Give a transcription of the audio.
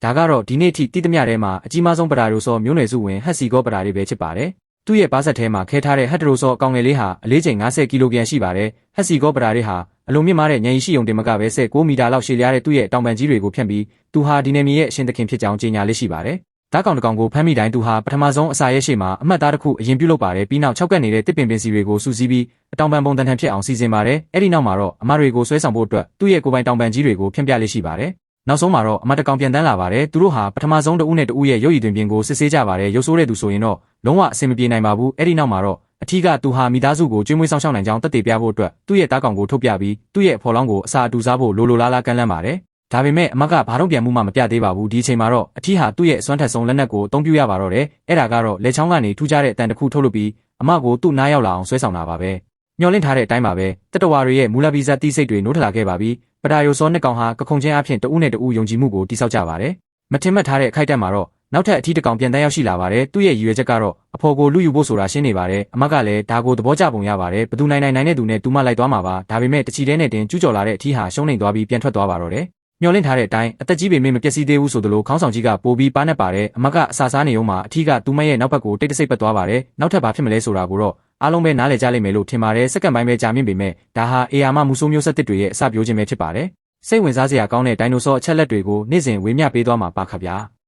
ဒါကတော့ဒီနေ့ထိတိတမျှထဲမှာအကြီးမားဆုံးပဒါရိုဆောမျိုးနွယ်စုဝင်ဟက်စီကောပဒါတွေပဲဖြစ်ပါတယ်။သူ့ရဲ့ပါးစပ်ထဲမှာခဲထားတဲ့ဟက်တရိုဆောအကောင်ငယ်လေးဟာအလေးချိန်50ကီလိုဂရမ်ရှိပါတယ်။ဟက်စီကောပဒါတွေဟာအလွန်မြင့်မားတဲ့ဉာဏ်ရည်ရှိုံတင်မကပဲ16မီတာလောက်ရှည်လျားတဲ့သူ့ရဲ့တောင်ပံကြီးတွေကိုဖြန့်ပြီးသူဟာဒီနယ်မြေရဲ့အရှင်သခင်ဖြစ်ကြောင်းကြေညာလေးရှိပါတယ်။ဓာတ်ကောင်တစ်ကောင်ကိုဖမ်းမိတိုင်းသူဟာပထမဆုံးအစာရဲရှေ့မှာအမှတ်သားတစ်ခုအရင်ပြုလုပ်ပါတယ်ပြီးနောက်6ကပ်နေတဲ့တစ်ပင်ပင်စီတွေကိုစူးစီးပြီးအတောင်ပံပုံတန်ထန်ဖြစ်အောင်စီစဉ်ပါတယ်။အဲ့ဒီနောက်မှာတော့အမတွေကိုဆွဲဆောင်ဖို့အတွက်သူ့ရဲ့ကိုယ်ပိုင်တောင်ပံကြီးတွေကိုဖြန့်ပြလေးရှိပါတယ်။နောက်ဆုံးမှာတော့အမတကောင်ပြန်တန်းလာပါတယ်။သူတို့ဟာပထမဆုံးတဦးနဲ့တဦးရဲ့ရုပ်ရည်သွင်ပြင်ကိုစစ်ဆေးကြပါတယ်။ရုပ်ဆိုးတဲ့သူဆိုရင်တော့လုံးဝအဆင်မပြေနိုင်ပါဘူး။အဲ့ဒီနောက်မှာတော့အထီးကသူဟာမိသားစုကိုကျွေးမွေးဆောင်ရှောက်နိုင်ကြောင်းသက်သေပြဖို့အတွက်သူ့ရဲ့တားကောင်ကိုထုတ်ပြပြီးသူ့ရဲ့အဖော်လောင်းကိုအစာအတူစားဖို့လိုလားကမ်းလှမ်းပါတယ်။ဒါပေမဲ့အမကဘာတော့ပြန်မှုမှမပြသေးပါဘူး။ဒီအချိန်မှာတော့အထီးဟာသူ့ရဲ့အစွမ်းထက်ဆုံးလက်နက်ကိုအသုံးပြုရပါတော့တယ်။အဲ့ဒါကတော့လက်ချောင်းကနေထူးခြားတဲ့အတန်တစ်ခုထုတ်လုပ်ပြီးအမကိုသူ့နားရောက်လာအောင်ဆွဲဆောင်တာပါပဲ။မျောလင့်ထားတဲ့အတိုင်းပါပဲ။တတဝါတွေရဲ့မူလဗီဇတိစိတ်တွေနိုးထလာခဲ့ပါပြီ။ပဒါရိုဆောနှစ်ကောင်ဟာကခုန်ချင်းအဖြစ်တဦးနဲ့တဦးယုံကြည်မှုကိုတိဆောက်ကြပါတယ်။မထင်မှတ်ထားတဲ့အခိုက်အတန့်မှာတော့နောက်ထပ်အထီးတစ်ကောင်ပြန်တန်းရောက်ရှိလာပါတယ်။သူ့ရဲ့ရည်ရွယ်ချက်ကတော့အဖော်ကိုလူယူဖို့ဆိုတာရှင်းနေပါတယ်။အမကလည်းဒါကိုသဘောကျပုံရပါတယ်။ဘသူနိုင်တဲ့သူနဲ့သူမလိုက်သွားမှာပါ။ဒါပေမဲ့တချီတဲနဲ့တင်ကျူးကျော်လာတဲ့အထီးဟာရှုံးနေသွားပြီးပြန်ထွက်သွားပါတော့တယ်။မျောလင့်ထားတဲ့အတိုင်းအသက်ကြီးပေမဲ့မပျက်စီးသေးဘူးဆိုသလိုခေါင်းဆောင်ကြီးကပိုပြီးပါနဲ့ပါတယ်။အမကအစာစားနေုံမှာအထီးကသူမရဲ့နောက်ဘက်ကိုတိတ်တဆိတ်ပတ်သွားပါတယ်။နောက်ထပ်ဘာဖြစ်မလဲဆိုတာကိုတော့အားလုံးပဲနားလည်ကြလိမ့်မယ်လို့ထင်ပါတယ်။စက္ကန့်ပိုင်းပဲကြာမြင့်ပေမဲ့ဒါဟာအေယာမမူဆိုးမျိုးဆက်တစ်တွေရဲ့အစပြိုးခြင်းပဲဖြစ်ပါတယ်။စိတ်ဝင်စားစရာကောင်းတဲ့ဒိုင်နိုဆောအချက်လက်တွေကိုနေ့စဉ်ဝေမျှပေးသွားမှာပါခင်ဗျာ။